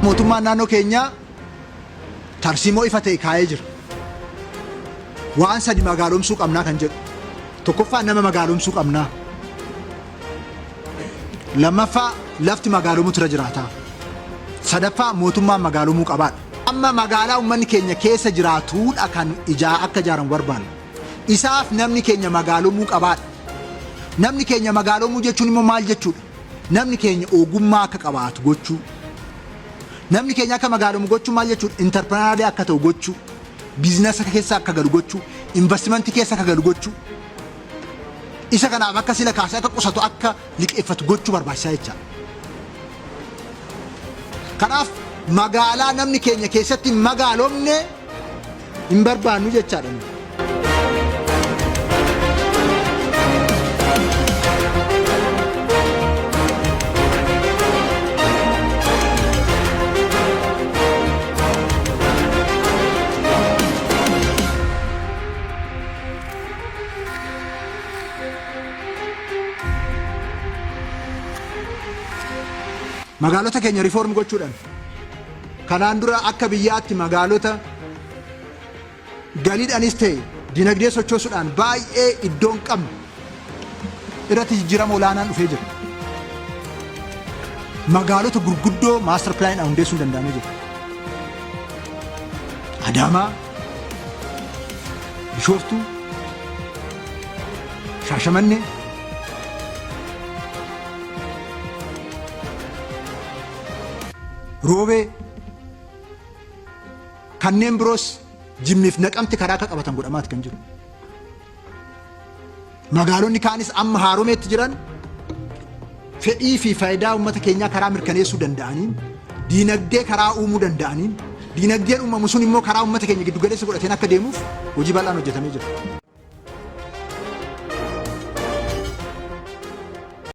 Mootummaan naannoo keenyaa tarsiimoo ifa ta'e kaa'ee jira. Waan sadi magaalomsuu qabnaa kan jedhu. Tokkoffaa nama magaalomsuu qabnaa. Lammaffaa lafti magaalomutu irra jiraata. Sadaffaa mootummaan magaalomuu qabaadha. Amma magaalaa uummanni keenya keessa jiraatuudha kan akka ijaaran barbaanna. Isaaf namni keenya magaalomuu qabaadha. Namni keenya magaalomuu jechuun immoo maal jechuudha? Namni keenya ogummaa akka qabaatu gochuu. Namni keenya akka magaalomu gochuu maal jechuudha? Interpreneurial akka ta'u gochuu. Biizinasa keessa akka galu gochuu. Investimentii keessa akka galu gochuu. Isa kanaaf akka sila kaasee akka qusatu akka liqeeffatu gochuu barbaachisaa jecha. Kanaaf magaalaa namni keenya keessatti magaalomne hin barbaannu jechaadha. Magaalota keenya reform gochuudhaan kanaan dura akka biyyaatti magaalota galiidhaanis ta'e dinagdee sochoosuudhaan baay'ee iddoon qabne irratti jijjiirama olaanaan dhufee jira. Magaalota gurguddoo master plan hundeessuun danda'amee jira. Adaamaa, Bishooftuu, Shaashamannee, Roobee kanneen biroos Jimmiif Naqamti karaa akka qabatan godhamaati kan jiru. Magaalonni kaanis amma haaromeetti jiran fedhii fi faayidaa uummata keenyaa karaa mirkaneessuu danda'aniin, diinagdee karaa uumuu danda'aniin, diinagdeen uumamu sun immoo karaa uummata keenya giddu galeessa godhateen akka deemuuf hojii bal'aan hojjetamee jira.